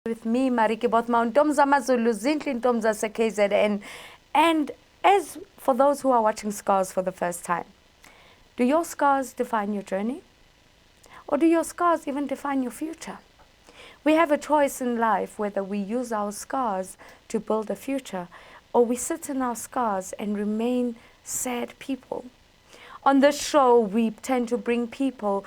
with me, Mariki Botma, Ntomza Mazulu, Zintlin Ntomza KZN. And as for those who are watching Scars for the first time, do your scars define your journey? Or do your scars even define your future? We have a choice in life whether we use our scars to build a future or we sit in our scars and remain sad people. On this show, we tend to bring people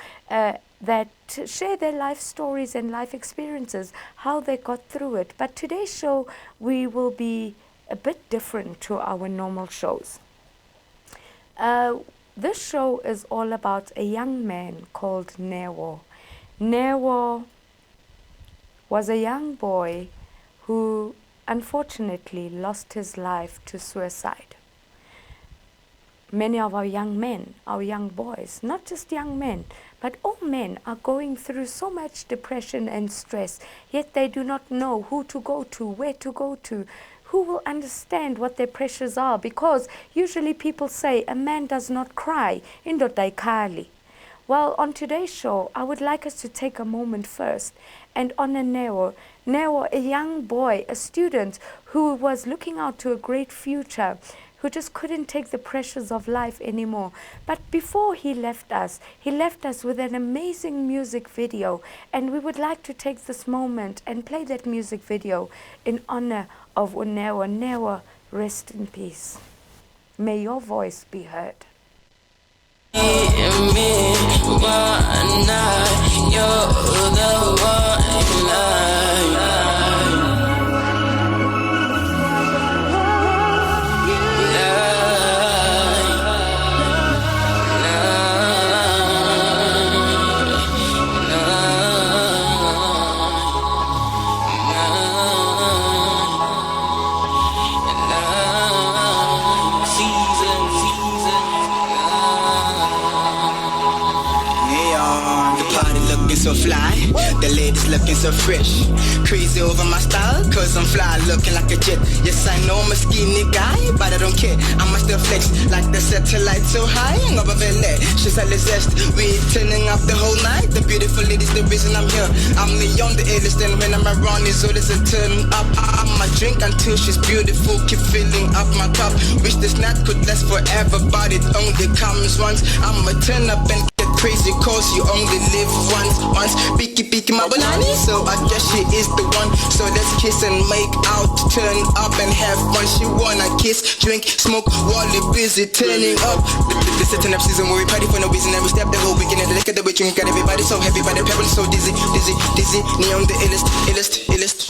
that share their life stories and life experiences, how they got through it. But today's show, we will be a bit different to our normal shows. This show is all about a young man called Newo. Newo was a young boy who unfortunately lost his life to suicide. Many of our young men, our young boys, not just young men, but all men are going through so much depression and stress, yet they do not know who to go to, where to go to, who will understand what their pressures are, because usually people say a man does not cry, indoda ayikhali. Well, on today's show, I would like us to take a moment first and honor Newo. Newo, a young boy, a student who was looking out to a great future, who just couldn't take the pressures of life anymore. But before he left us with an amazing music video. And we would like to take this moment and play that music video in honor of Newo. Newo, rest in peace. May your voice be heard. So fly, the ladies looking so fresh. Crazy over my style, cause I'm fly, looking like a jet. Yes, I know I'm a skinny guy, but I don't care. I'ma still flex like the satellite so high. She's a zest. We turning up the whole night. The beautiful ladies, the reason I'm here. I'm Leon the illest, and when I'm around, it's always a turn up. I'ma drink until she's beautiful, keep filling up my cup. Wish this night could last forever, but it only comes once. I'ma turn up and crazy cause you only live once. Picky my banana, so I guess she is the one. So let's kiss and make out, turn up and have fun. She wanna kiss, drink, smoke while they busy turning up. This is a turn up season where we party for no reason, and we step the whole weekend and look at the way you got everybody so happy, but the people so dizzy. Neon the illest. Neon the illest.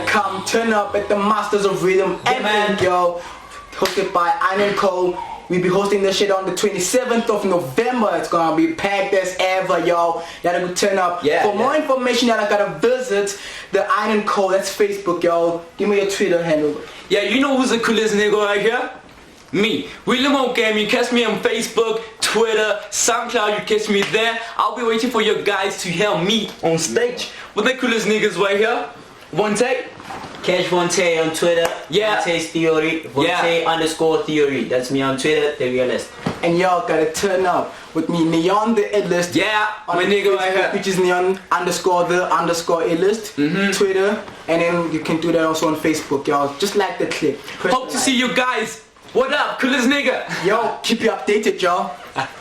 Come turn up at the Masters of Rhythm event, yo. Hosted by Iron Cole. We'll be hosting this shit on the 27th of November. It's gonna be packed as ever, yo. You gotta go turn up. For more information, you gotta visit the Iron Cole. That's Facebook, yo. Give me your Twitter handle. Yeah, you know who's the coolest nigga right here? Me, William O'Game. You catch me on Facebook, Twitter, SoundCloud. You catch me there. I'll be waiting for you guys to hear me on stage with the coolest niggas right here. One take. Catch Vontae on Twitter. Vontae's Theory. Vontae_Theory. That's me on Twitter, The Realist. And y'all gotta turn up with me, Neon the Illest. Yeah, my nigga right here. Which is Neon_the_Illest. Twitter. And then you can do that also on Facebook, y'all. Just like the clip. Hope to see you guys. What up, coolest nigga? Yo, keep you updated, y'all.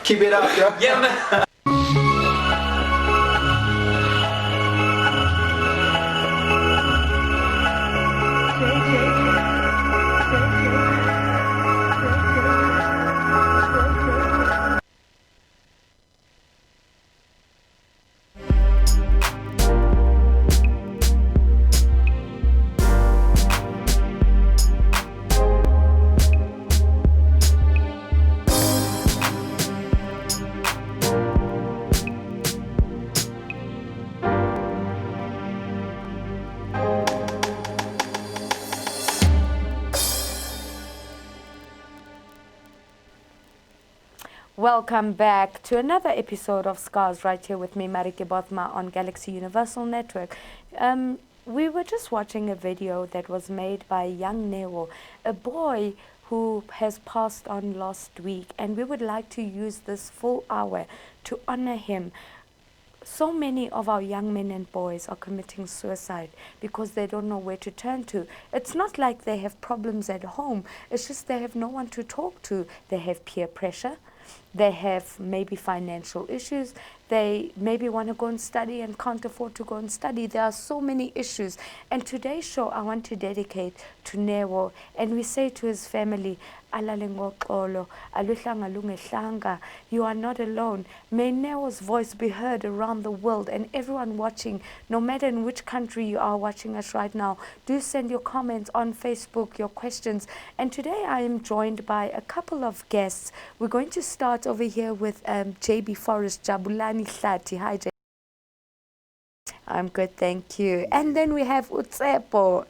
Keep it up, yo. Yeah, man. Welcome back to another episode of Scars right here with me, Marike Bothma, on Galaxy Universal Network. We were just watching a video that was made by young Neo, a boy who has passed on last week, and we would like to use this full hour to honor him. So many of our young men and boys are committing suicide because they don't know where to turn to. It's not like they have problems at home, it's just they have no one to talk to. They have peer pressure. They have maybe financial issues. They maybe want to go and study and can't afford to go and study. There are so many issues. And today's show I want to dedicate to Neo. And we say to his family, "Alalengoxolo, aluhlanga lungehlanga." You are not alone. May Neo's voice be heard around the world, and everyone watching, no matter in which country you are watching us right now, do send your comments on Facebook, your questions. And today I am joined by a couple of guests. We're going to start over here with JB Forrest Jabulani Hlati. Hi, JB. I'm good, thank you. And then we have Utsepo.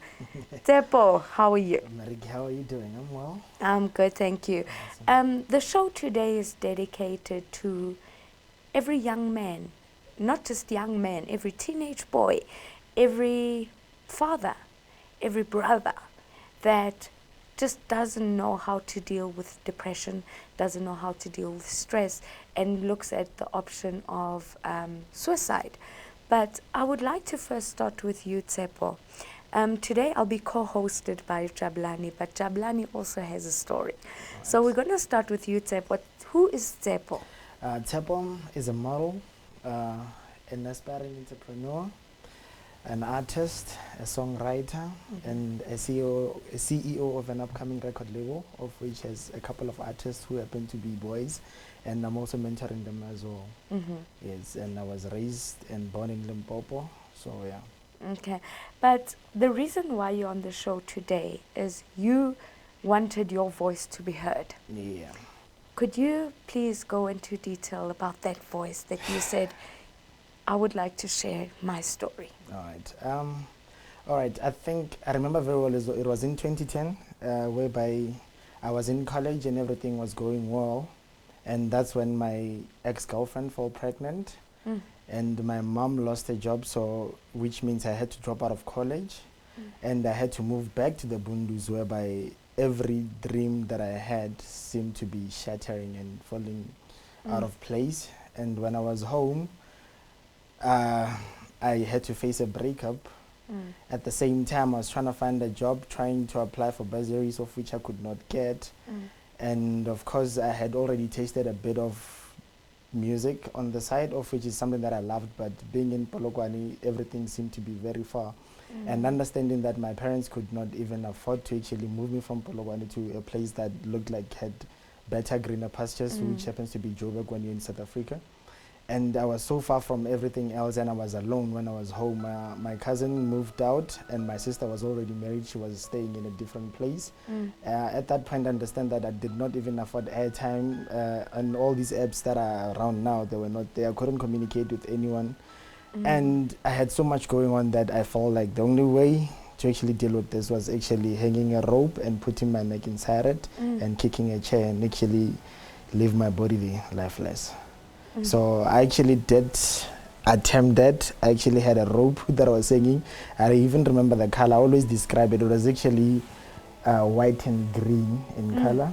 Tsepo, how are you? Marike, how are you doing? I'm well. I'm good, thank you. The show today is dedicated to every young man, not just young man, every teenage boy, every father, every brother that just doesn't know how to deal with depression, doesn't know how to deal with stress, and looks at the option of suicide. But I would like to first start with you, Tsepo. Today I'll be co-hosted by Jabulani, but Jabulani also has a story. Right. So we're going to start with you, Tsepo. Who is Tsepo? Tsepo is a model, an aspiring entrepreneur, an artist, a songwriter, and a CEO of an upcoming record label, of which has a couple of artists who happen to be boys, and I'm also mentoring them as well. Yes, and I was raised and born in Limpopo, so yeah. Okay, but the reason why you're on the show today is you wanted your voice to be heard. Yeah. Could you please go into detail about that voice that you said, I would like to share my story? All right, I remember very well, it was in 2010, whereby I was in college and everything was going well. And that's when my ex-girlfriend fell pregnant. And my mom lost her job, so which means I had to drop out of college. And I had to move back to the Bundus, whereby every dream that I had seemed to be shattering and falling out of place. And when I was home, I had to face a breakup. At the same time, I was trying to find a job, trying to apply for bursaries, of which I could not get. And of course, I had already tasted a bit of music on the side, of which is something that I loved, but being in Polokwane, everything seemed to be very far. And understanding that my parents could not even afford to actually move me from Polokwane to a place that looked like had better greener pastures, which happens to be Joburg when you're in South Africa. And I was so far from everything else, and I was alone when I was home. My cousin moved out, and my sister was already married. She was staying in a different place. At that point, I understand that I did not even afford airtime, and all these apps that are around now, they were not there. I couldn't communicate with anyone. And I had so much going on that I felt like the only way to actually deal with this was actually hanging a rope and putting my neck inside it and kicking a chair and actually leave my body lifeless. So I actually did attempt that. I actually had a rope that I was hanging. I even remember the color. I always describe it. It was actually white and green in color.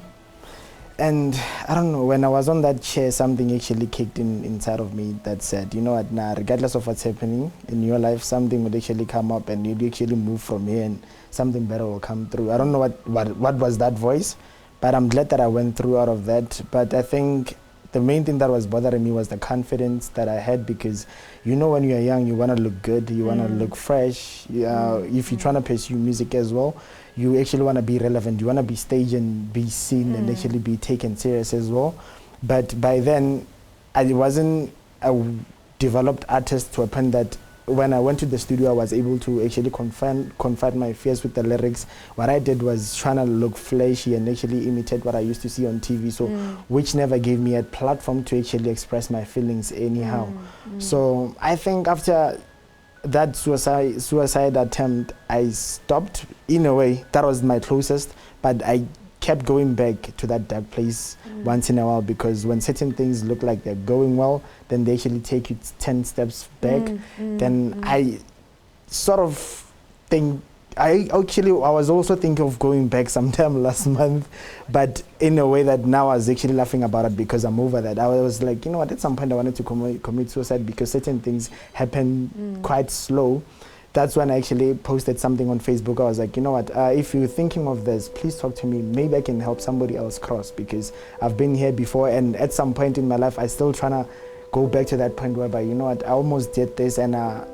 And I don't know, when I was on that chair, something actually kicked in inside of me that said, you know what, now, regardless of what's happening in your life, something would actually come up and you'd actually move from here and something better will come through. I don't know what was that voice, but I'm glad that I went through out of that. But I think the main thing that was bothering me was the confidence that I had, because you know when you're young, you want to look good, you want to look fresh. If you're trying to pursue music as well, you actually want to be relevant. You want to be staged and be seen and actually be taken serious as well. But by then, I wasn't a developed artist to a point that when I went to the studio, I was able to actually confront my fears with the lyrics. What I did was trying to look flashy and actually imitate what I used to see on TV, so which never gave me a platform to actually express my feelings anyhow. So I think after that suicide attempt, I stopped. In a way, that was my closest, but I kept going back to that dark place once in a while, because when certain things look like they're going well, then they actually take you 10 steps back. Then I sort of think, I was also thinking of going back sometime last month, but in a way that now I was actually laughing about it because I'm over that. I was like, you know what, at some point I wanted to commit suicide because certain things happen quite slow. That's when I actually posted something on Facebook. I was like, you know what, if you're thinking of this, please talk to me. Maybe I can help somebody else cross, because I've been here before, and at some point in my life, I still trying to go back to that point whereby, you know what, I almost did this, and I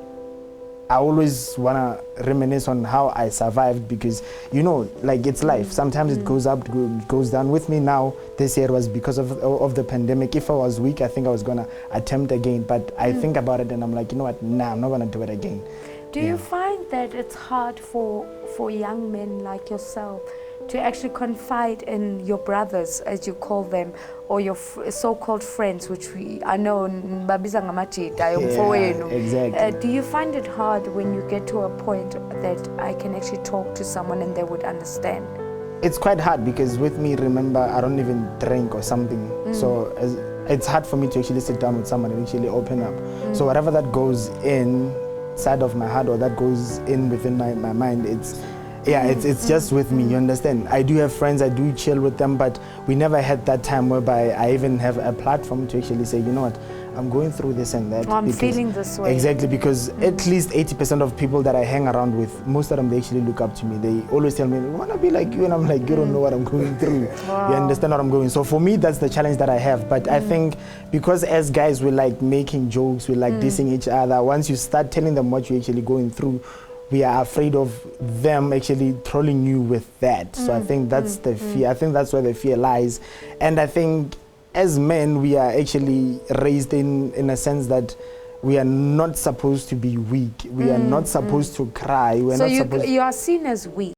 always want to reminisce on how I survived, because, you know, like, it's life. Sometimes it goes up, it goes down. With me now, this year was because of the pandemic. If I was weak, I think I was going to attempt again. But I think about it and I'm like, you know what, nah, I'm not going to do it again. Do you find that it's hard for young men like yourself to actually confide in your brothers, as you call them, or your so-called friends, which I know, exactly. Do you find it hard when you get to a point that I can actually talk to someone and they would understand? It's quite hard, because with me, remember, I don't even drink or something. So it's hard for me to actually sit down with someone and actually open up. So whatever that goes inside of my heart, or that goes in within my mind, it's just with me, you understand? I do have friends, I do chill with them, but we never had that time whereby I even have a platform to actually say, you know what, I'm going through this and that. I'm feeling this way. Exactly, because at least 80% of people that I hang around with, most of them, they actually look up to me. They always tell me, I want to be like you, and I'm like, you don't know what I'm going through. Wow. You understand what I'm going? So for me, that's the challenge that I have. But I think because as guys, we like making jokes, we like dissing each other, once you start telling them what you're actually going through, we are afraid of them actually trolling you with that. So I think that's the fear. I think that's where the fear lies. And I think as men, we are actually raised in a sense that we are not supposed to be weak. We are not supposed to cry. We're so not supposed you are seen as weak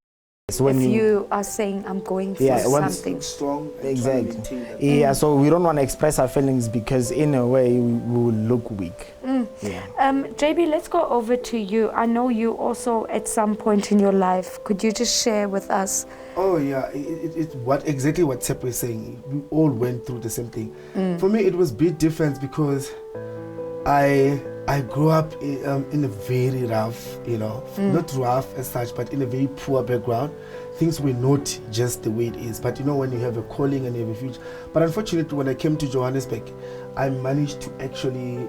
when if you are saying, I'm going through something. Strong. Exactly. Yeah, so we don't want to express our feelings, because in a way we will look weak. Yeah. JB, let's go over to you. I know you also at some point in your life. Could you just share with us? Oh yeah, exactly what Tsepo is saying. We all went through the same thing. For me, it was a bit different because I grew up in a very rough, not rough as such, but in a very poor background. Things were not just the way it is. But when you have a calling and you have a future. But unfortunately, when I came to Johannesburg, I managed to actually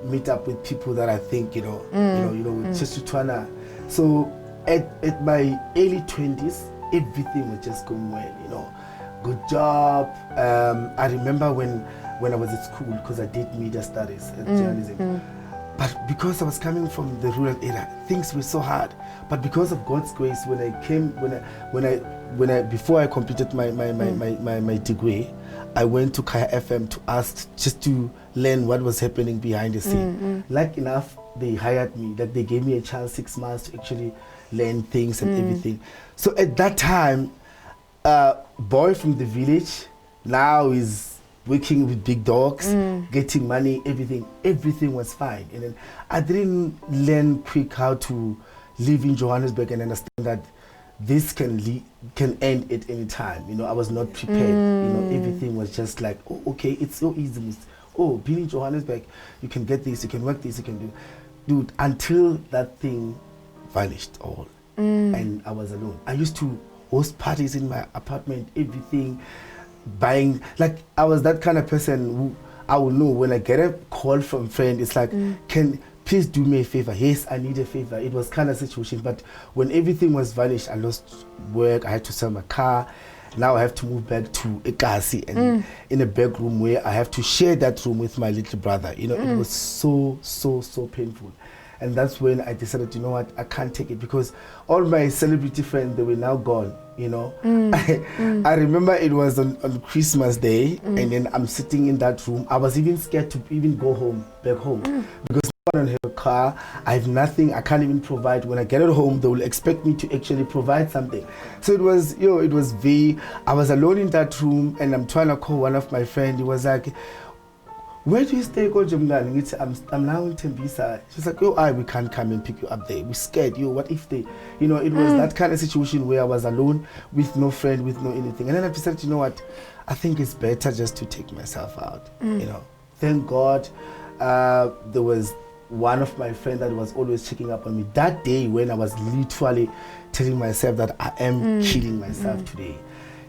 meet up with people that I think, just to try to. So at my early 20s, everything was just going well, good job. I remember when I was at school, because I did media studies at journalism. But because I was coming from the rural area, things were so hard. But because of God's grace, before I completed my degree, I went to Kaya FM to ask just to learn what was happening behind the scene. Like enough, they hired me. Like they gave me a chance, 6 months to actually learn things and everything. So at that time, boy from the village now is working with big dogs, getting money, everything was fine. And then I didn't learn quick how to live in Johannesburg and understand that this can end at any time. I was not prepared. Everything was just like, oh, okay, it's so easy. Oh, being in Johannesburg, you can get this, you can work this, you can do. Dude, until that thing vanished all. And I was alone. I used to host parties in my apartment, everything. Buying, like I was that kind of person who I will know when I get a call from a friend, it's like, can please do me a favor? Yes, I need a favor. It was kind of situation, but when everything was vanished, I lost work, I had to sell my car. Now I have to move back to Ekasi and in a back room where I have to share that room with my little brother. It was so painful. And that's when I decided, you know what, I can't take it, because all my celebrity friends, they were now gone, I remember it was on Christmas Day, and then I'm sitting in that room. I was even scared to even go back home, because I don't have a car, I have nothing, I can't even provide. When I get at home, they will expect me to actually provide something. So it was, I was alone in that room, and I'm trying to call one of my friends. He was like, where do you stay, Kojumgani? I'm now in Tembisa. She's like, we can't come and pick you up there. We're scared. What if they, it was that kind of situation where I was alone with no friend, with no anything. And then I decided, I think it's better just to take myself out. Thank God, there was one of my friends that was always checking up on me. That day when I was literally telling myself that I am killing myself today,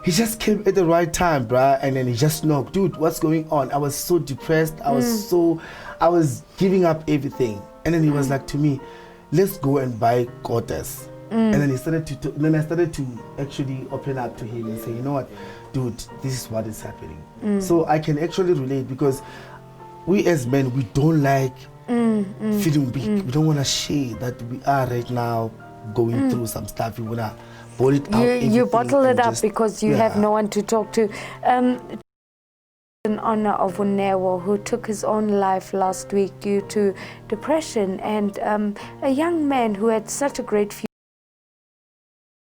he just came at the right time, bruh, and then he just knocked. Dude, what's going on? I was so depressed. I was giving up everything. And then he was like to me, let's go and buy quarters. And then he started then I started to actually open up to him and say, you know what, dude, this is what is happening. So I can actually relate, because we as men, we don't like feeling big. We don't want to share that we are right now going through some stuff. We want to bottle it out. You bottle it up because you have no one to talk to. In honor of Unewo, who took his own life last week due to depression, and a young man who had such a great future.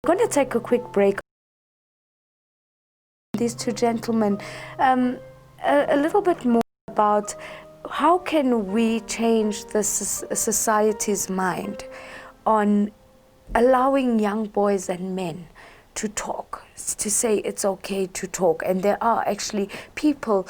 We're going to take a quick break. These two gentlemen, a little bit more about how can we change the society's mind on allowing young boys and men to talk, to say it's okay to talk. And there are actually people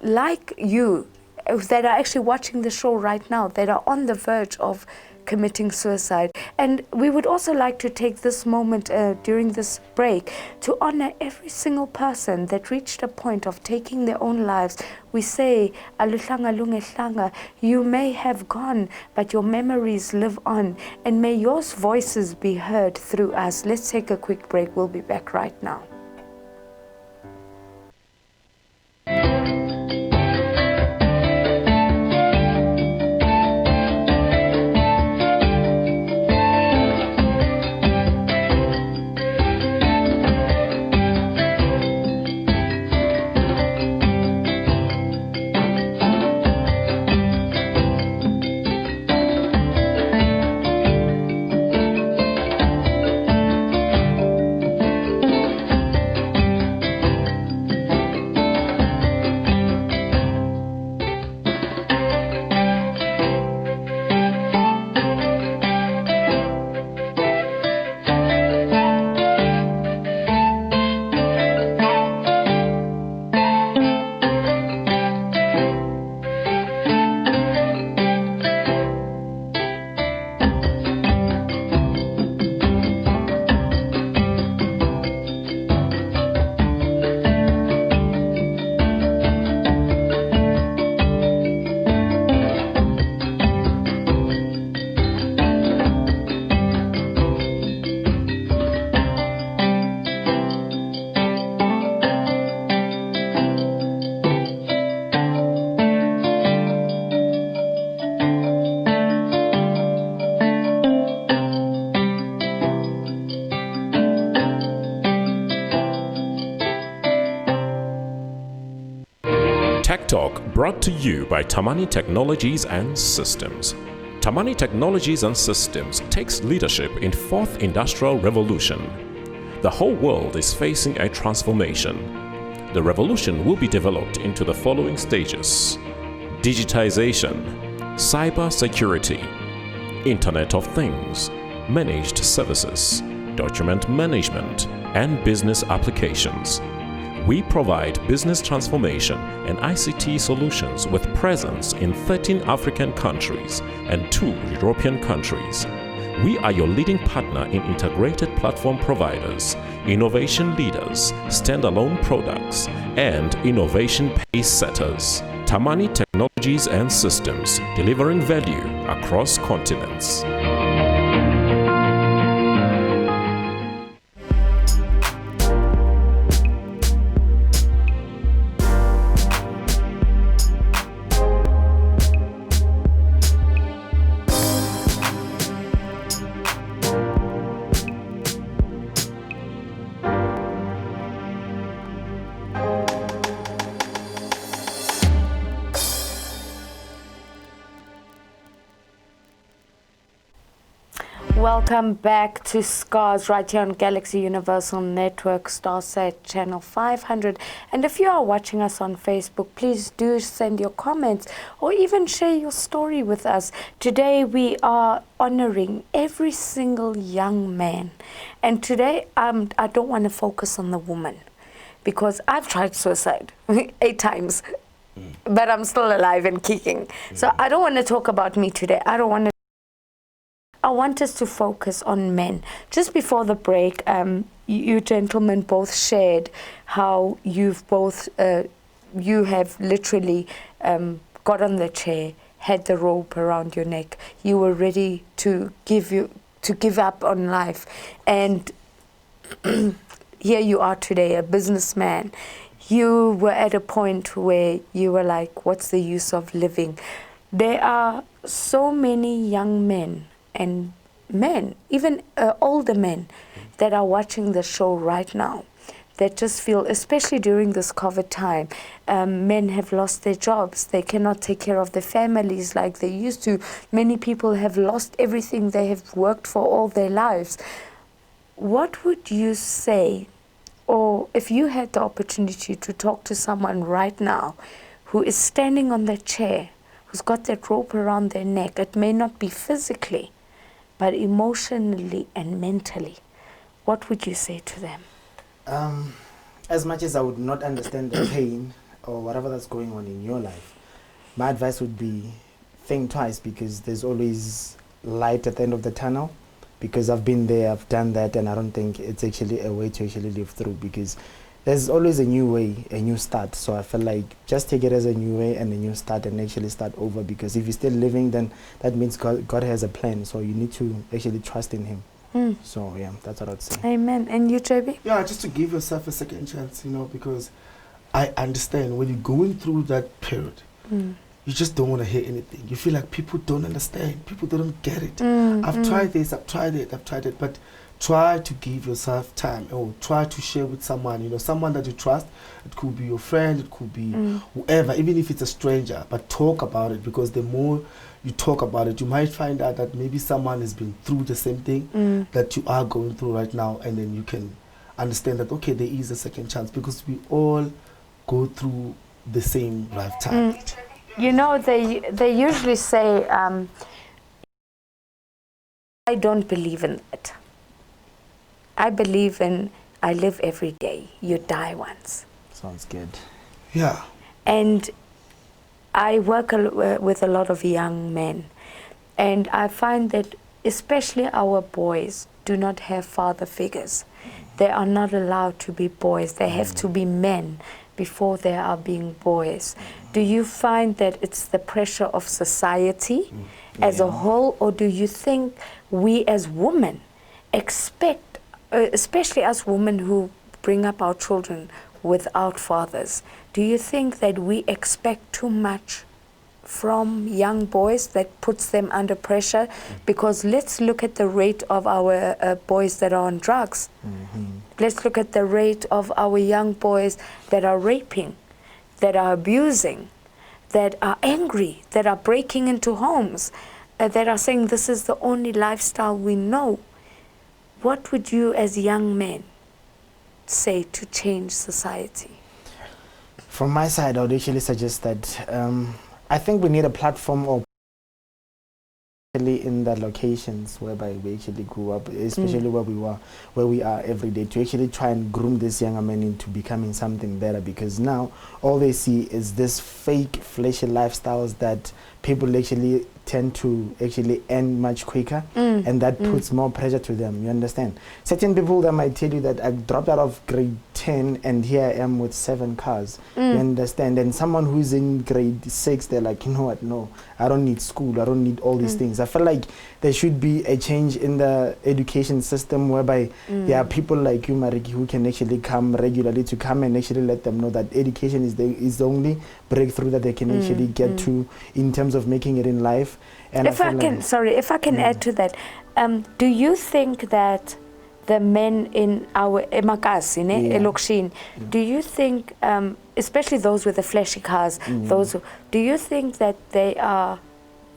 like you that are actually watching the show right now that are on the verge of committing suicide. And we would also like to take this moment during this break to honor every single person that reached a point of taking their own lives. We say, "Aluhlanga lungehlanga," you may have gone, but your memories live on, and may your voices be heard through us. Let's take a quick break. We'll be back right now. Tech Talk brought to you by Tamani Technologies and Systems. Tamani Technologies and Systems takes leadership in fourth industrial revolution. The whole world is facing a transformation. The revolution will be developed into the following stages: digitization, cyber security, Internet of Things, managed services, document management, and business applications. We provide business transformation and ICT solutions with presence in 13 African countries and 2 European countries. We are your leading partner in integrated platform providers, innovation leaders, standalone products, and innovation pace setters. Tamani Technologies and Systems, delivering value across continents. Welcome back to Scars right here on Galaxy Universal Network, Starsat Channel 500. And if you are watching us on Facebook, please do send your comments or even share your story with us. Today we are honoring every single young man. And today I don't want to focus on the woman because I've tried suicide 8 times, but I'm still alive and kicking. So I don't want to talk about me today. I want us to focus on men. Just before the break, you gentlemen both shared how you've both, you have literally got on the chair, had the rope around your neck. You were ready to give up on life, and here you are today, a businessman. You were at a point where you were like, "What's the use of living?" There are so many young men and men, even older men, that are watching the show right now, that just feel, especially during this COVID time, men have lost their jobs. They cannot take care of their families like they used to. Many people have lost everything they have worked for all their lives. What would you say, or if you had the opportunity to talk to someone right now who is standing on their chair, who's got that rope around their neck, it may not be physically, but emotionally and mentally, what would you say to them? As much as I would not understand the pain or whatever that's going on in your life, my advice would be think twice, because there's always light at the end of the tunnel. Because I've been there, I've done that, and I don't think it's actually a way to actually live through, because there's always a new way, a new start. So I feel like just take it as a new way and a new start and actually start over, because if you're still living, then that means God has a plan. So you need to actually trust in Him. So yeah, that's what I'd say. Amen. And you, JB? Yeah, just to give yourself a second chance, because I understand when you're going through that period, you just don't want to hear anything. You feel like people don't understand, people don't get it. I've tried this, I've tried it, but try to give yourself time, or try to share with someone, someone that you trust. It could be your friend, it could be whoever, even if it's a stranger, but talk about it, because the more you talk about it, you might find out that maybe someone has been through the same thing that you are going through right now, and then you can understand that, okay, there is a second chance, because we all go through the same lifetime. They usually say, I don't believe in that. I believe in, I live every day, you die once. Sounds good. Yeah. And I work with a lot of young men, and I find that especially our boys do not have father figures. They are not allowed to be boys. They have to be men before they are being boys. Do you find that it's the pressure of society as a whole, or do you think we as women expect, especially as women who bring up our children without fathers, do you think that we expect too much from young boys that puts them under pressure? Because let's look at the rate of our boys that are on drugs. Let's look at the rate of our young boys that are raping, that are abusing, that are angry, that are breaking into homes, that are saying this is the only lifestyle we know. What would you as young men say to change society? From my side, I would actually suggest that I think we need a platform, or in the locations whereby we actually grew up, especially where we are every day, to actually try and groom these younger men into becoming something better, because now all they see is this fake flashy lifestyles that people actually tend to actually end much quicker, and that puts more pressure to them. You understand? Certain people that might tell you that I dropped out of grade 10 and here I am with 7 cars. You understand? And someone who's in grade 6, they're like, you know what? No, I don't need school. I don't need all these things. I feel like there should be a change in the education system whereby there are people like you, Mariki, who can actually come regularly to come and actually let them know that education is the only breakthrough that they can actually get to in terms of making it in life. And if I can add to that, do you think that the men in our emakasi, Elokshin, do you think, especially those with the flashy cars, do you think that they are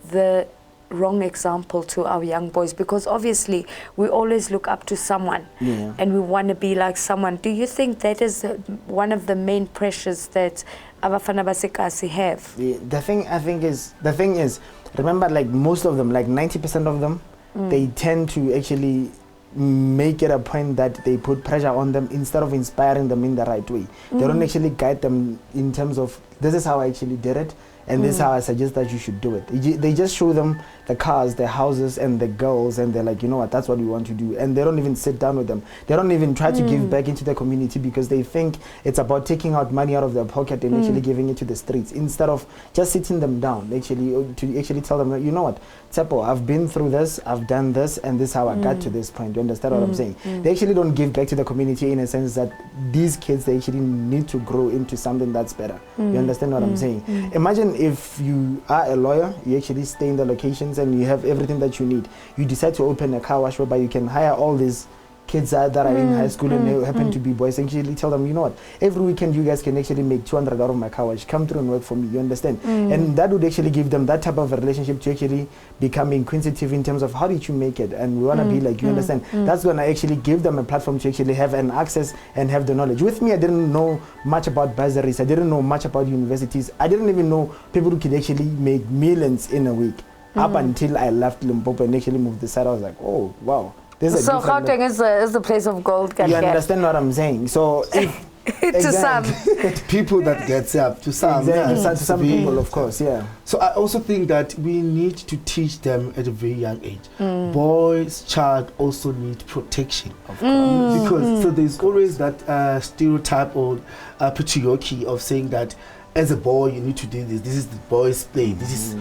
the wrong example to our young boys? Because obviously we always look up to someone and we want to be like someone. Do you think that is one of the main pressures that Abafana Basekasi have? The thing is, remember, like most of them, like 90% of them, they tend to actually make it a point that they put pressure on them instead of inspiring them in the right way. They don't actually guide them in terms of, this is how I actually did it, and this is how I suggest that you should do it. They just show them the cars, the houses, and the girls, and they're like, you know what, that's what we want to do. And they don't even sit down with them. They don't even try to give back into the community, because they think it's about taking out money out of their pocket and actually giving it to the streets, instead of just sitting them down, to actually tell them, you know what, Tsepo, I've been through this, I've done this, and this is how I got to this point. You understand what I'm saying? They actually don't give back to the community in a sense that these kids, they actually need to grow into something that's better. You understand what I'm saying? Imagine if you are a lawyer, you actually stay in the locations and you have everything that you need. You decide to open a car wash whereby you can hire all these kids that are in high school and they happen to be boys, and actually tell them, you know what, every weekend you guys can actually make 200 out of my car wash. Come through and work for me. You understand? And that would actually give them that type of a relationship to actually become inquisitive in terms of how did you make it, and we want to be like, you understand? That's going to actually give them a platform to actually have an access and have the knowledge. With me, I didn't know much about bursaries. I didn't know much about universities. I didn't even know people who could actually make millions in a week. Up until I left Limpopo and actually moved this side, I was like, oh wow. So Gauteng is the place of gold. You understand what I'm saying? So if to some people that gets up to some, to some people, of course, yeah. So I also think that we need to teach them at a very young age. Boys, child also need protection, of course, because so there's always that stereotype or patriarchy of saying that as a boy you need to do this. This is the boy's play. This is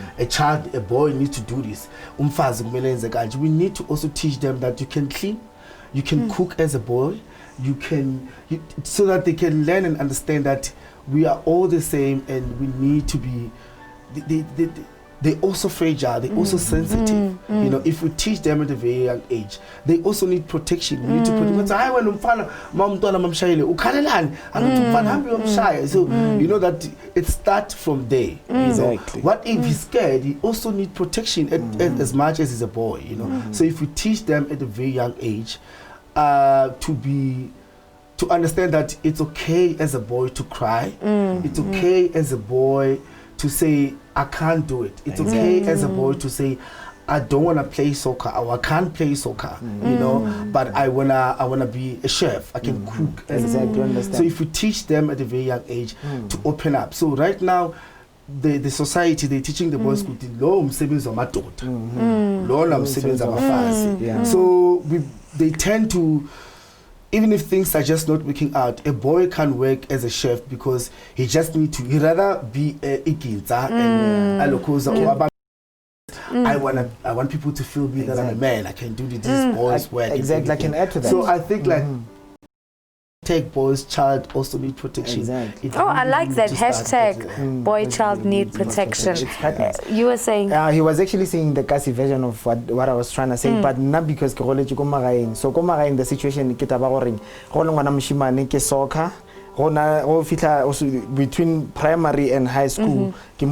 a boy needs to do this. We need to also teach them that you can clean, you can cook as a boy, so that they can learn and understand that we are all the same and we need to be. They're also fragile, they're also sensitive. You know, if we teach them at a very young age, they also need protection. We need to protect them. So you know that it starts from there. Exactly. You know? What if he's scared? He also needs protection as much as he's a boy. You know, so if we teach them at a very young age to understand that it's okay as a boy to cry, it's okay as a boy to say I can't do it. It's okay as a boy to say I don't want to play soccer or I can't play soccer, you know, but I wanna be a chef. I can cook. Understand. So if we teach them at a very young age to open up. So right now, the society, they're teaching the boys to lo msebenzi wamadoda, lo msebenzi wabafazi. So they tend to, even if things are just not working out, a boy can work as a chef because he just need to. He'd rather be a ikinza and alokoza or I want people to feel me that I'm a man. I can do this boys work. Exactly, I can add to that. So I think like take boys, child also need protection. Exactly. I like that hashtag boy child need protection. You were saying he was actually saying the Kasi version of what I was trying to say, but not because so the situation ke soccer between primary and high school, you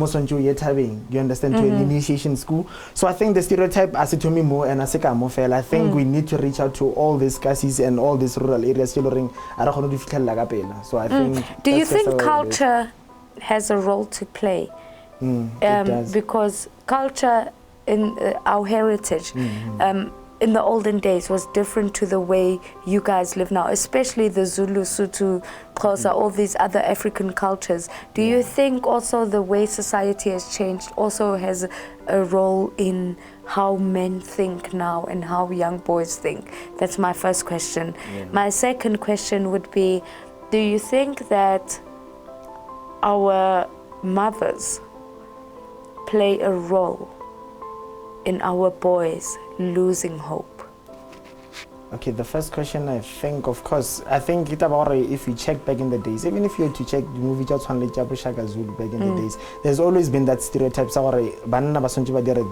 understand, to an initiation school. So I think the stereotype as to me more and I think we need to reach out to all these Kasis and all these rural areas. So I think do you think culture has a role to play? It does. Because culture in our heritage in the olden days was different to the way you guys live now, especially the Zulu, Sotho, Xhosa, all these other African cultures. Do you think also the way society has changed also has a role in how men think now and how young boys think? That's my first question. My second question would be, do you think that our mothers play a role in our boys losing hope? Okay, the first question, I think, of course, I think it's about if you check back in the days, even if you were to check the movie Shaka Zulu back in the days, there's always been that stereotype,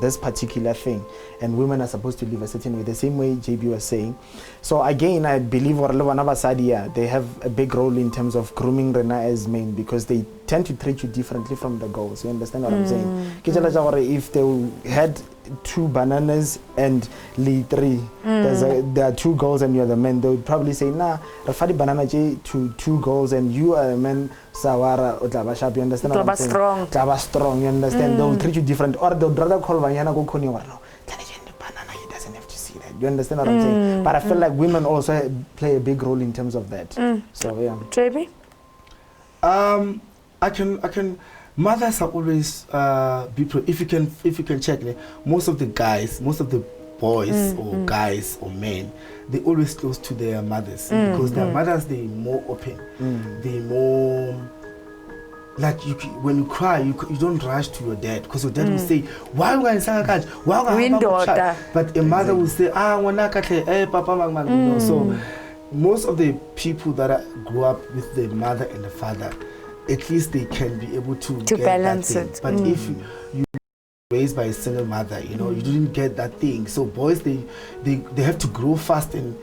this particular thing, and women are supposed to live a certain way, the same way JB was saying. So again, I believe they have a big role in terms of grooming Rena as men, because they tend to treat you differently from the girls. You understand what I'm saying? If they had 2 bananas and Lee 3, there are 2 girls and you're the man, they would probably say, nah, Rafadi banana J to 2 girls and you are a man, Sawara, Utlabashap, you understand what I'm saying? Strong, you understand? They will treat you different. Or they'll rather call Vanyana go Koni Warno. He doesn't have to see that. You understand what I'm saying? But I feel like women also play a big role in terms of that. So yeah. JB? I can. Mothers are always if you can check, most of the boys or guys or men, they always close to their mothers because their mothers, they more open, they more like when you cry, you don't rush to your dad because your dad will say, why are you going to but a mother will say, papa, mama. So most of the people that grew up with the mother and the father, at least they can be able to get balance that thing. it. But if you raised by a single mother, you didn't get that thing. So boys, they have to grow fast and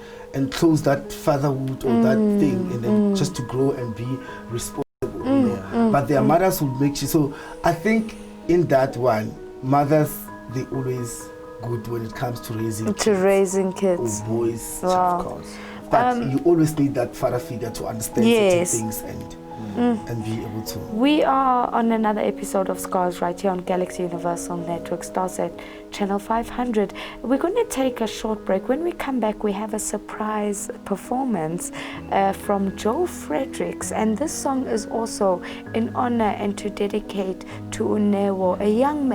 close that fatherhood or that thing, and then just to grow and be responsible. But their mothers will make you. So I think in that one, mothers, they always good when it comes to raising kids. Or boys, of course. But you always need that father figure to understand certain things and be able to. We are on another episode of Scars right here on Galaxy Universal Network, Starsat Channel 500. We're going to take a short break. When we come back, we have a surprise performance from Joe Fredericks, and this song is also in honor and to dedicate to Unewo, a young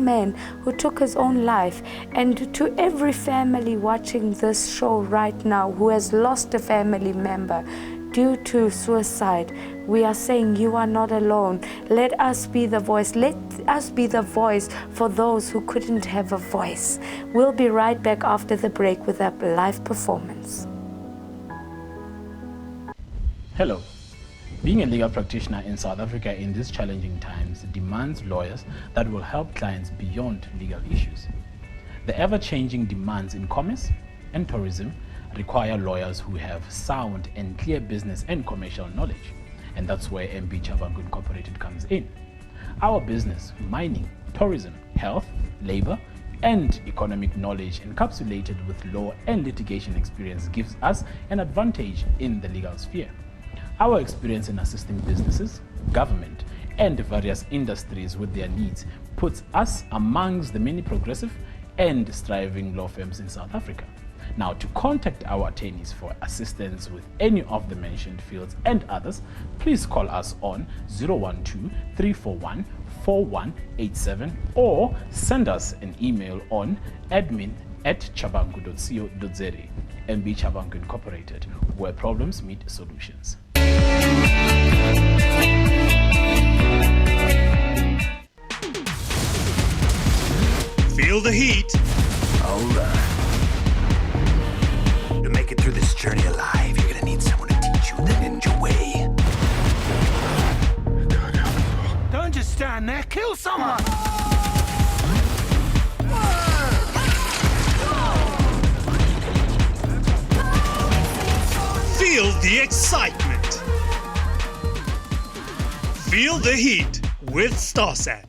man who took his own life. And to every family watching this show right now who has lost a family member due to suicide, we are saying you are not alone. Let us be the voice. Let us be the voice for those who couldn't have a voice. We'll be right back after the break with a live performance. Hello. Being a legal practitioner in South Africa in these challenging times demands lawyers that will help clients beyond legal issues. The ever-changing demands in commerce and tourism require lawyers who have sound and clear business and commercial knowledge, and that's where MB Chabangu Incorporated comes in. Our business, mining, tourism, health, labor, and economic knowledge encapsulated with law and litigation experience gives us an advantage in the legal sphere. Our experience in assisting businesses, government, and various industries with their needs puts us amongst the many progressive and striving law firms in South Africa. Now, to contact our attorneys for assistance with any of the mentioned fields and others, please call us on 012-341-4187 or send us an email on admin@chabangu.co.za. MB Chabangu Incorporated, where problems meet solutions. Feel the heat. All right. To make it through this journey alive, you're gonna need someone to teach you the ninja way. Don't just stand there, kill someone! Feel the excitement. Feel the heat with Starsat.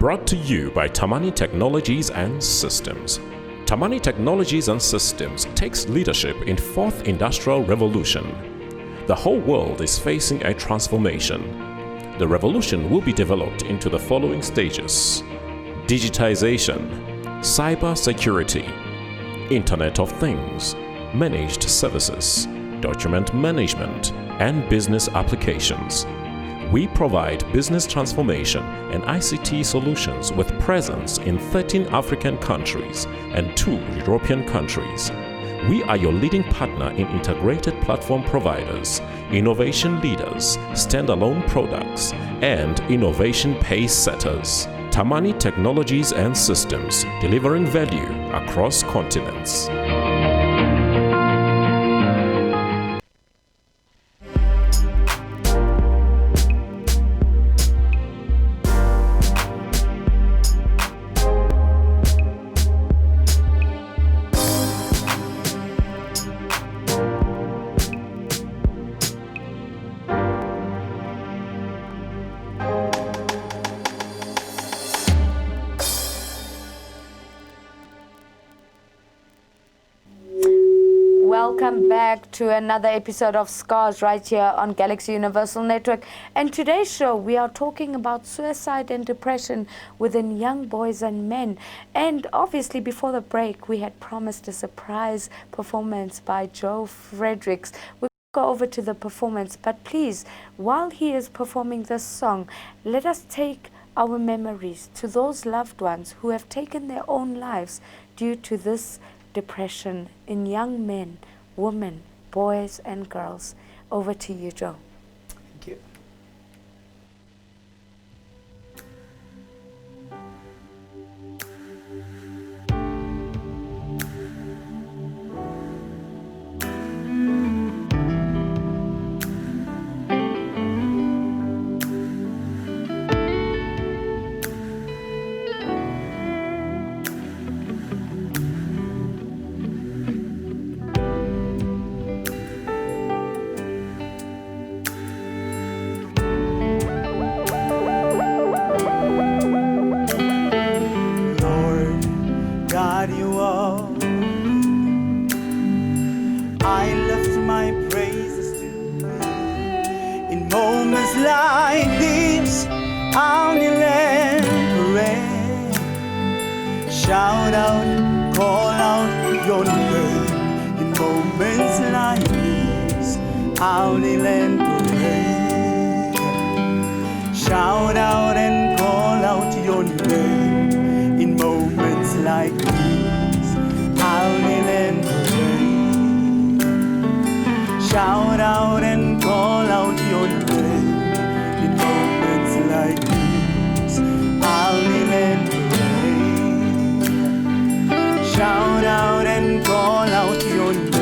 Brought to you by Tamani Technologies and Systems. Tamani Technologies and Systems takes leadership in fourth industrial revolution. The whole world is facing a transformation. The revolution will be developed into the following stages: digitization, cyber security, Internet of Things, managed services, document management, and business applications. We provide business transformation and ICT solutions with presence in 13 African countries and 2 European countries. We are your leading partner in integrated platform providers, innovation leaders, standalone products, and innovation pace setters. Tamani Technologies and Systems, delivering value across continents. Welcome back to another episode of Scars right here on Galaxy Universal Network. And today's show, we are talking about suicide and depression within young boys and men. And obviously, before the break, we had promised a surprise performance by Joe Fredericks. We'll go over to the performance, but please, while he is performing this song, let us take our memories to those loved ones who have taken their own lives due to this depression in young men, women, boys and girls. Over to you, Joe. Thank you. Shout out, call out your name in moments like these. I'll kneel and pray. Shout out and call out your name in moments like these. I'll kneel and pray. Shout out and call out your name in moments like these. I'll kneel and pray. Shout out and call out your name.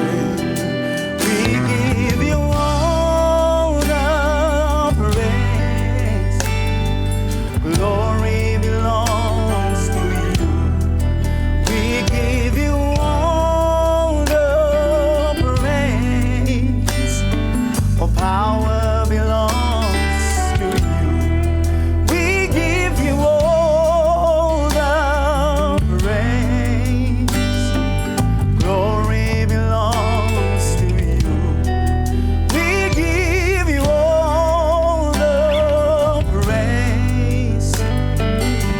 We give you all the praise. Glory belongs to you. We give you all the praise. All power belongs to you. We give you all the praise. Glory belongs to you. We give you all the praise.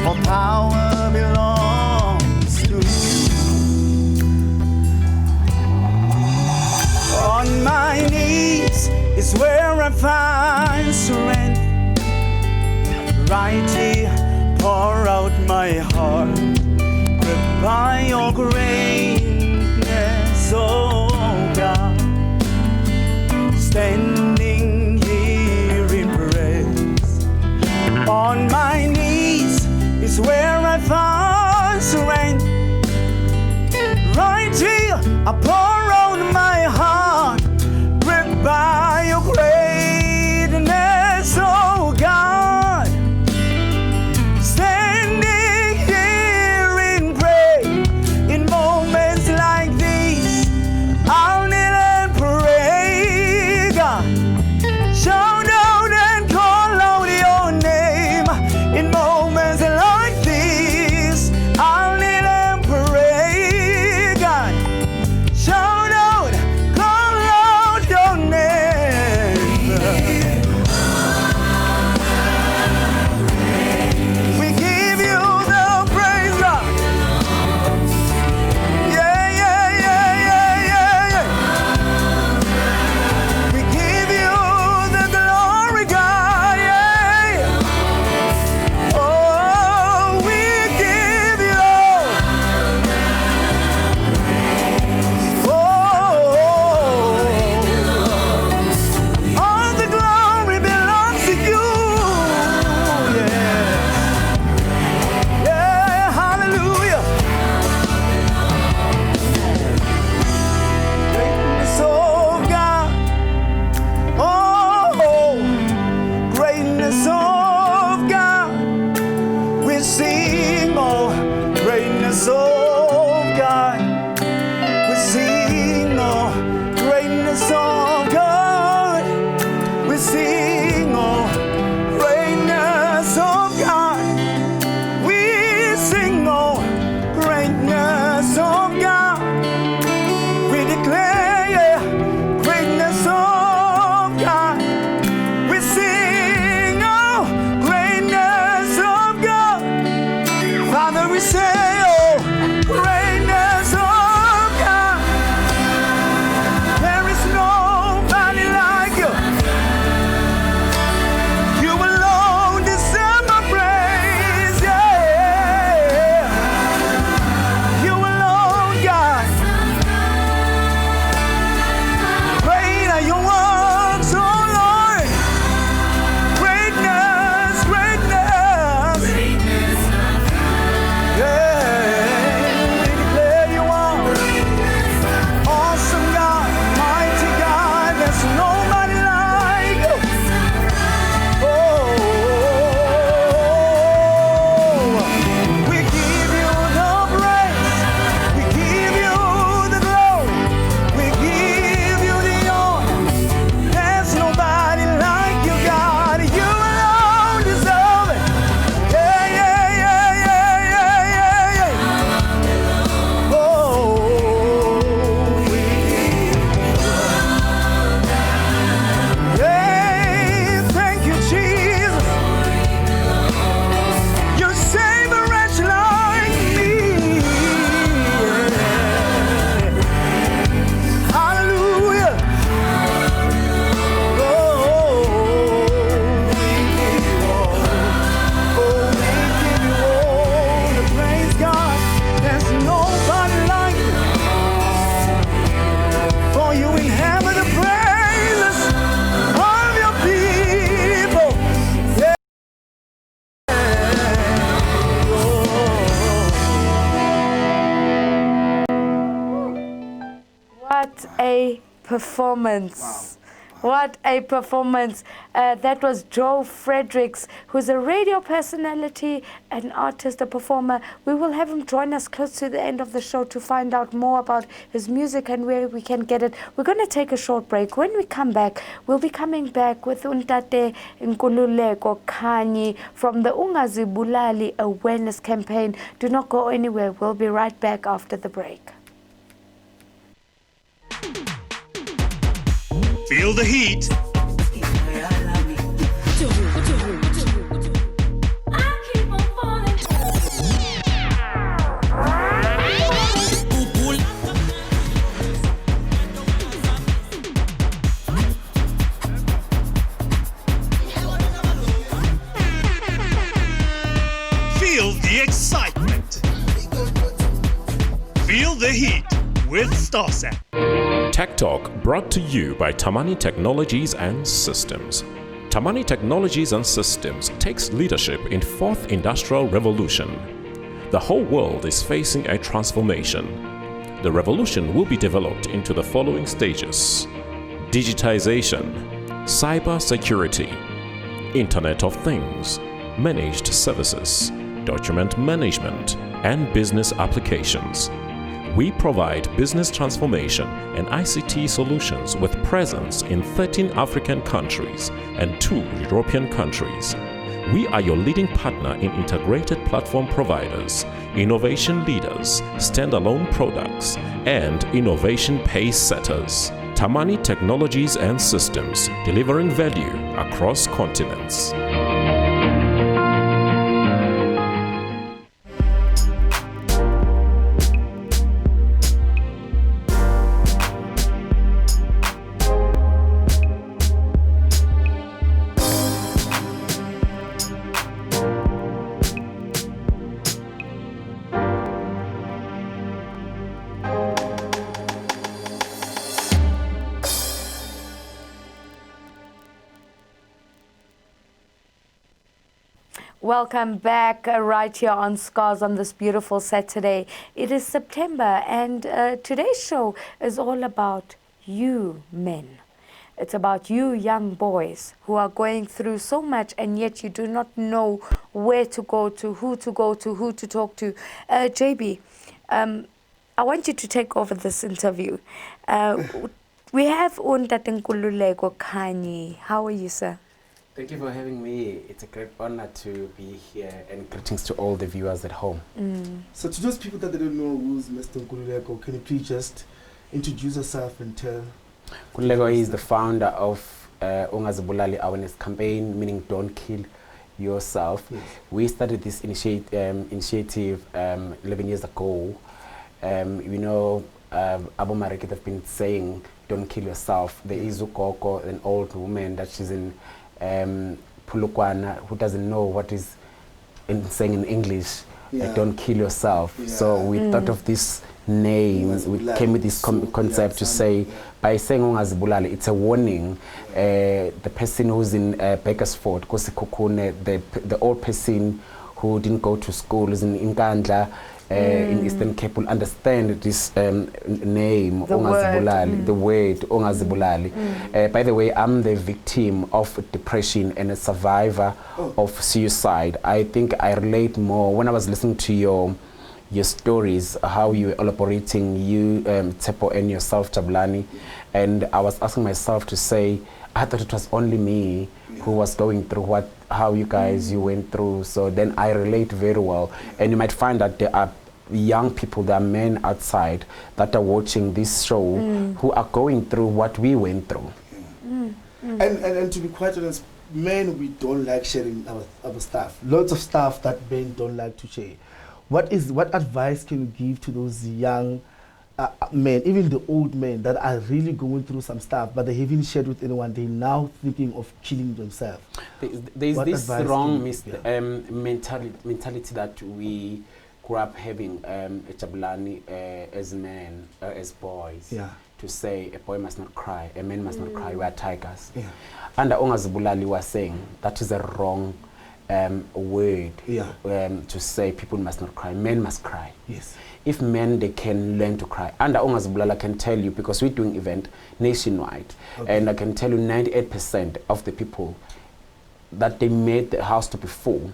All power belongs to you. On my knees is where I find strength. Right here, pour out my heart. By your greatness, oh God, standing here in praise. On my knees is where I find strength. Right here, I pour out my heart, gripped by your greatness, oh God, standing here in praise. In moments like these, I'll kneel and pray, God. Shout out and call out your name. In moments like What a performance. Wow. What a performance. That was Joe Fredericks, who's a radio personality, an artist, a performer. We will have him join us close to the end of the show to find out more about his music and where we can get it. We're going to take a short break. When we come back, we'll be coming back with Untate Nkululeko Khanyi from the Ungazibulali Awareness Campaign. Do not go anywhere. We'll be right back after the break. Feel the heat. Feel the excitement. Feel the heat with StarSat. Tech Talk brought to you by Tamani Technologies and Systems. Tamani Technologies and Systems takes leadership in fourth industrial revolution. The whole world is facing a transformation. The revolution will be developed into the following stages: digitization, cyber security, Internet of Things, managed services, document management, and business applications. We provide business transformation and ICT solutions with presence in 13 African countries and 2 European countries. We are your leading partner in integrated platform providers, innovation leaders, standalone products, and innovation pace setters. Tamani Technologies and Systems, delivering value across continents. Welcome back right here on Scars on this beautiful Saturday. It is September and today's show is all about you men. It's about you young boys who are going through so much and yet you do not know where to go to, who to go to, who to talk to. JB, I want you to take over this interview. We have Untate Nkululeko Khanyi. How are you, sir? Thank you for having me. It's a great honor to be here, and greetings to all the viewers at home. So to those people that don't know who's Mr. Nkululeko, can you please just introduce yourself and tell? Nkululeko is the founder of Ungazibulali Awareness Campaign, meaning don't kill yourself. Yes. We started this initiative 11 years ago. You know, Abu Marikit have been saying, don't kill yourself. There is Ukoko, an old woman that she's in Pulukwana, who doesn't know what is saying in English, don't kill yourself. So we thought of this name, we came with this concept to say, by saying Ungazibulali, it's a warning. The person who's in Bakersford, Kosikukune, the old person who didn't go to school, is in Nkandla, in Eastern Cape, will understand this name, Ungazibulali, the word Ungazibulali. By the way, I'm the victim of depression and a survivor of suicide. I think I relate more when I was listening to your stories, how you were elaborating, you, Tsepo, and yourself, Jabulani, and I was asking myself to say, I thought it was only me who was going through how you guys you went through. So then I relate very well, and you might find that there are young people, there are men outside that are watching this show who are going through what we went through. And to be quite honest, men, we don't like sharing our stuff. Lots of stuff that men don't like to share. What advice can you give to those young men, even the old men that are really going through some stuff, but they haven't shared with anyone? They're now thinking of killing themselves. There's this wrong mentality that we grew up having, Jabulani, as men, as boys, to say a boy must not cry, a man must not cry, we are tigers. Under Ungazibulali was saying that is a wrong word to say people must not cry. Men must cry. Yes. If men, they can learn to cry. Under Ongazibulala, I can tell you, because we're doing event nationwide, and I can tell you 98% of the people that they made the house to be full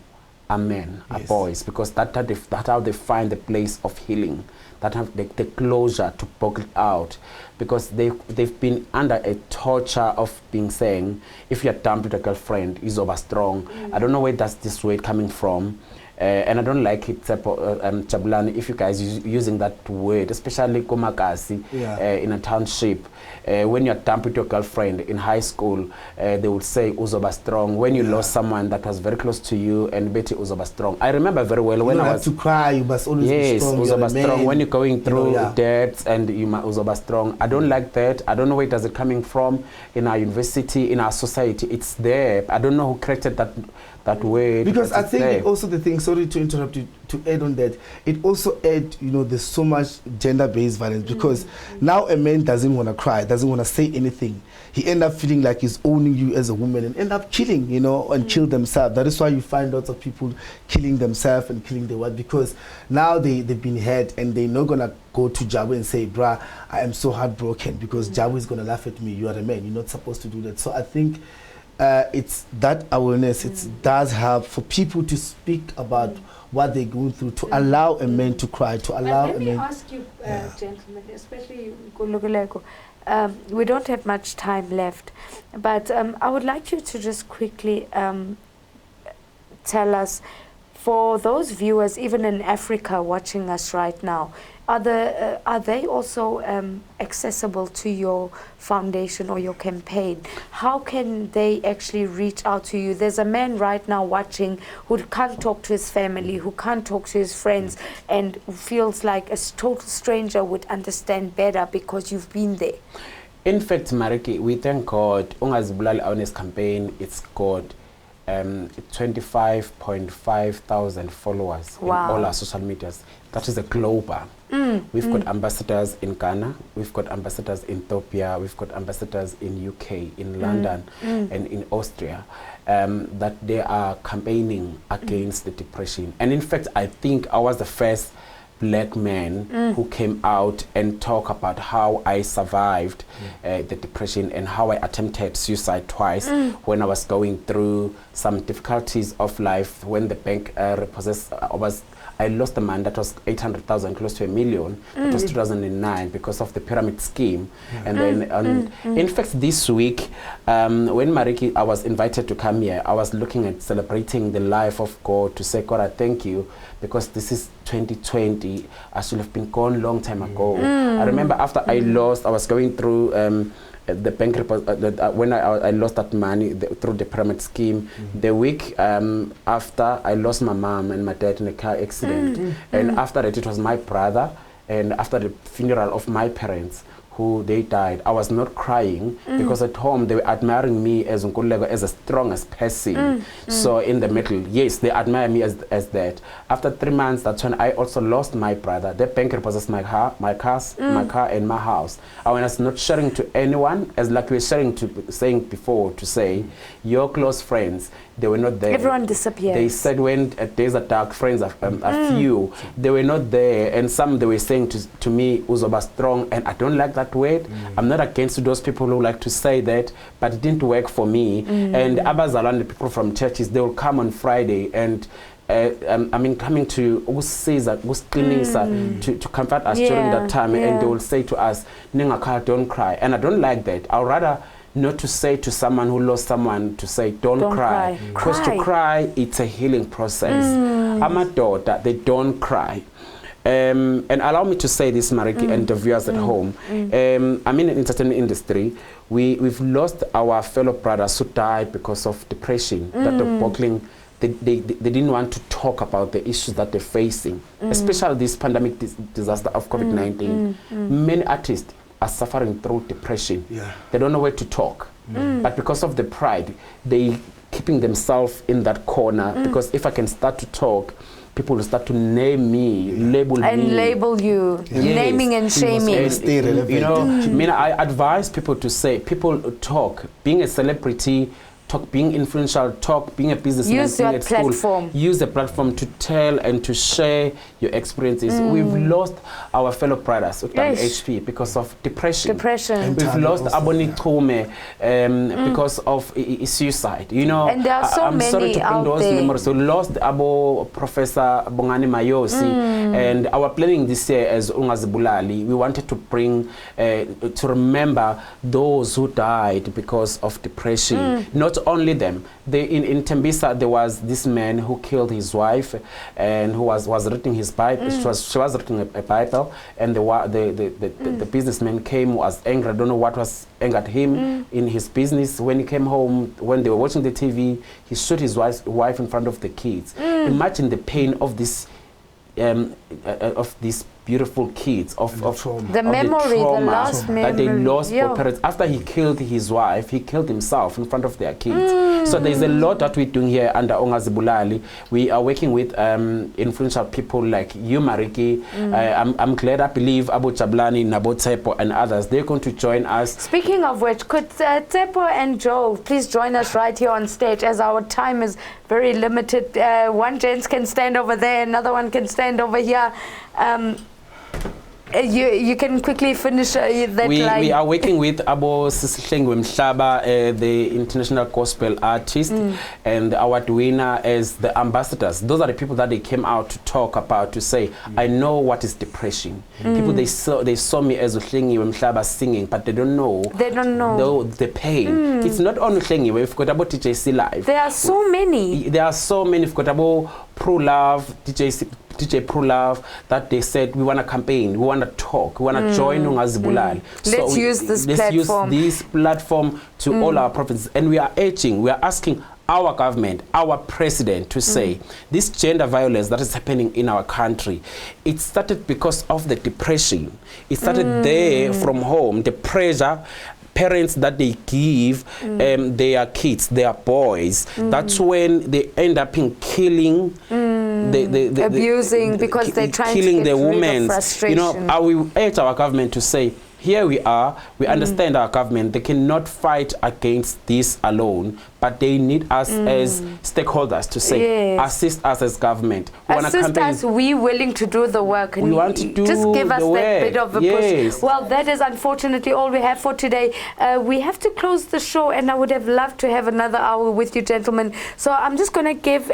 are men, are boys, because that's how they find the place of healing, that have the closure to poke it out, because they've been under a torture of being saying, if you're dumped with a girlfriend, is over strong. I don't know where that's this word coming from. And I don't like it, Jabulani, if you guys using that word, especially Komakasi, in a township. When you're dumped with your girlfriend in high school, they would say Uzoba strong. When you lost someone that was very close to you, and Betty Uzoba strong. I remember very well when I was to cry, you must always be strong. Uzoba strong. When you're going through debts and you must Uzoba strong. I don't like that. I don't know where does it coming from in our university, in our society. It's there. I don't know who created that word. Because I think also the thing, sorry to interrupt you, to add on that, it also add, there's so much gender-based violence, because now a man doesn't want to cry, doesn't want to say anything. He end up feeling like he's owning you as a woman and end up killing, and kill themselves. That is why you find lots of people killing themselves and killing their wife, because now they've been hurt and they're not going to go to Jabu and say, bruh, I am so heartbroken, because Jabu is going to laugh at me. You are a man. You're not supposed to do that. So I think it's that awareness. It does help for people to speak about what they're going through, to allow a man to cry, to allow a man. Let me ask you, gentlemen, especially Guluguleko, we don't have much time left, but I would like you to just quickly tell us, for those viewers, even in Africa, watching us right now, are they also accessible to your foundation or your campaign? How can they actually reach out to you? There's a man right now watching who can't talk to his family, who can't talk to his friends, and feels like a total stranger would understand better because you've been there. In fact, Mariki, we thank God. Ongazibulali Awareness Campaign, it's got 25.5 thousand followers in all our social medias. That is a global. We've got ambassadors in Ghana, we've got ambassadors in Ethiopia, we've got ambassadors in UK, in London, and in Austria, that they are campaigning against the depression. And in fact, I think I was the first black man who came out and talk about how I survived the depression and how I attempted suicide twice when I was going through some difficulties of life, when the bank repossessed. I lost a man that was 800,000, close to $1 million. It was 2009 because of the pyramid scheme. And then, in fact, this week, when Mariki, I was invited to come here, I was looking at celebrating the life of God, to say, God, I thank you, because this is 2020. I should have been gone long time ago. I remember after I lost, I was going through the bank when I lost that money through the pyramid scheme. The week after, I lost my mom and my dad in a car accident. And after that, it was my brother. And after the funeral of my parents, who they died, I was not crying because at home they were admiring me as Nkululeko, as a strongest person. So in the middle, yes, they admire me as that. After 3 months, that's when I also lost my brother. The bank repossessed my car and my house. I was not sharing to anyone, as like we were saying before, to say your close friends, they were not there. Everyone disappeared. They said when days are dark, friends are few. They were not there, and some they were saying to me, Uzoba strong, and I don't like that word. I'm not against those people who like to say that, but it didn't work for me. And Abazalwane, the people from churches, they will come on Friday and coming to to comfort us during that time, and they will say to us, Ningaka, don't cry. And I don't like that. I'd rather not to say to someone who lost someone, to say don't cry. Because to cry, it's a healing process. I'm a daughter, they don't cry. And allow me to say this, Mariki, and the viewers at home. I'm in the entertainment industry. We've lost our fellow brothers who died because of depression, that the buckling. They didn't want to talk about the issues that they're facing, especially this pandemic disaster of COVID-19. Many artists are suffering through depression. They don't know where to talk. But because of the pride, they keeping themselves in that corner, because if I can start to talk, people will start to name me, label me. And label you, naming and shaming. I advise people to say, people talk. Being a celebrity, talk, being influential, talk, being a businessman, Use your being at school, platform. use the platform to tell and to share your experiences. We've lost our fellow brothers with HP because of depression. We've lost Aboni Kome because of suicide. You know, and there are so I'm sorry many to bring those memories. We lost Abo Professor Bongani Mayosi, and our planning this year as Ungazibulali, we wanted to bring to remember those who died because of depression. Not only them. In Tembisa, there was this man who killed his wife and who was reading his Bible. She was reading a Bible, and the businessman came, was angry. I don't know what was angered him in his business. When he came home, when they were watching the TV, he shot his wife in front of the kids. Imagine the pain of this beautiful kids, of the memory, the last memory that they lost for parents. After he killed his wife, he killed himself in front of their kids. So there's a lot that we're doing here under Ungazibulali. We are working with influential people like you, Mariki. I'm glad, I believe Abu Chablani, Nabo Tsepo and others, they're going to join us. Speaking of which, could Tsepo and Joe please join us right here on stage, as our time is very limited. One gent can stand over there, another one can stand over here. You can quickly finish that line. We are working with Abo Sisihlengwe Mhlaba, the international gospel artist, and our winner as the ambassadors. Those are the people that they came out to talk about, to say, I know what is depression. People, they saw me as Uhlengwe Mhlaba singing, but they don't know. The pain. It's not only Uhlengwe, we've got about TJC Live. There are so many. There are so many. We've got about Pro Love, DJ Pro Love, that they said we want to campaign, we want to talk, we want to join Ungazibulali. Let's use this platform. Use this platform to all our provinces, and we are asking our government, our president to say this gender violence that is happening in our country, it started because of the depression. It started there from home, the pressure parents that they give their kids, their boys. That's when they end up in killing, abusing, because they're trying killing to get the women. frustration. You know, I will urge our government to say, here we are, we understand our government, they cannot fight against this alone, but they need us as stakeholders to say, assist us as government. Assist us, we willing to do the work. We want to do just give us that bit of a push. Well, that is unfortunately all we have for today. We have to close the show, and I would have loved to have another hour with you gentlemen. So I'm just going to give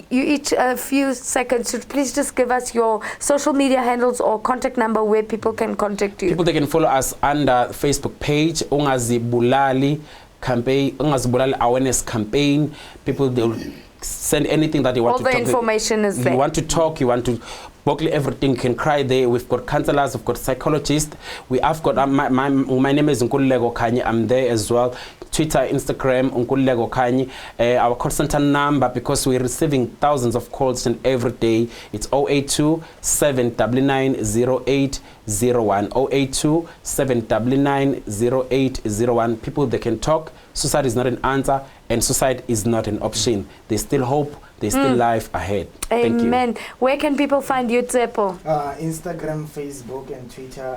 you each a few seconds to please just give us your social media handles or contact number where people can contact you. People, they can follow us under Facebook page, Ungazibulali campaign, Ungazibulali awareness campaign. People, they'll send anything that they want to talk. All the information is there. You want to talk, you want to Bockley, everything, you can cry there. We've got counselors, we've got psychologists. I've got my name is Nkululeko Khanyi. I'm there as well. Twitter, Instagram, Nkululeko Khanyi. Our call center number, because we're receiving thousands of calls and every day, it's 082 799 0801. 082 799 0801. People, they can talk. Suicide is not an answer, and suicide is not an option. There's still hope. There's still life ahead. Amen. Thank you. Where can people find you, Tsepo? Instagram, Facebook, and Twitter.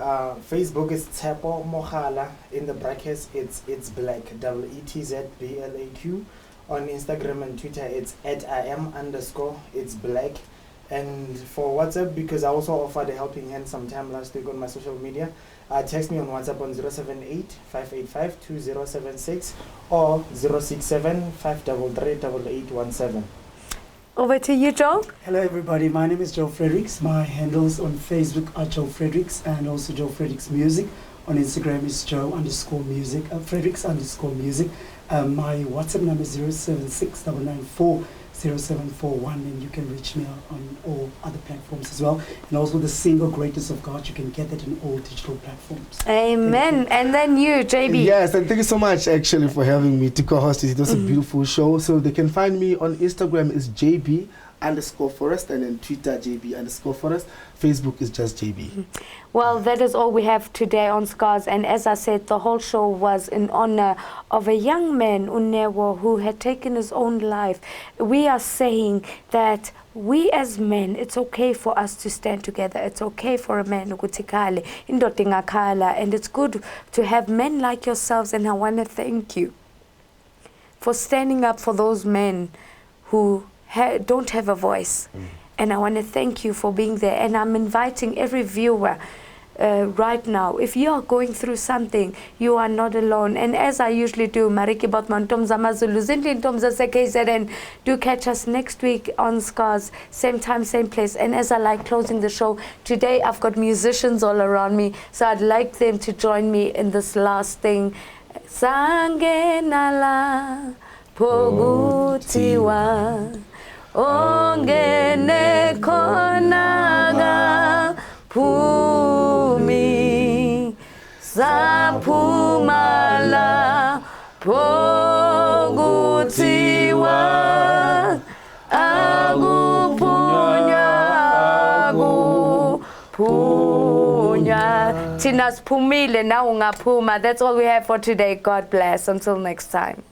Facebook is Tsepo Mogala. In the brackets, it's black. ETZBLAQ. On Instagram and Twitter, it's @IM_. It's black. And for WhatsApp, because I also offered a helping hand sometime last week on my social media, text me on WhatsApp on 078-585-2076 or 067-533-8817. Over to you, Joe. Hello, everybody. My name is Joe Fredericks. My handles on Facebook are Joe Fredericks and also Joe Fredericks Music. On Instagram is Joe_music, Fredericks_music. My WhatsApp number is 076-994-0741, and you can reach me on all other platforms as well. And also the single Greatest of God, you can get that in all digital platforms. Amen. And then you, JB. Yes, and thank you so much actually for having me to co-host it. It was a beautiful show. So they can find me on Instagram is JB_Forest, and then Twitter JB_Forest. Facebook is just JB. Well, that is all we have today on Scars. And as I said, the whole show was in honor of a young man, Unewo, who had taken his own life. We are saying that we as men, it's okay for us to stand together. It's okay for a man, and it's good to have men like yourselves, and I want to thank you. for standing up for those men who don't have a voice. And I want to thank you for being there. And I'm inviting every viewer right now, if you are going through something, you are not alone. And as I usually do, Mariki Botman, Tom Zamazulu, Zindlin Tom ZKZN, do catch us next week on Scars, same time, same place. And as I like closing the show, today I've got musicians all around me, so I'd like them to join me in this last thing. Sangenala Pogutiwa Ongene Konaga Pumi Sapumala Pogutiwa Agupunya Agupunya Tinas Pumile na ungapuma. That's all we have for today. God bless. Until next time.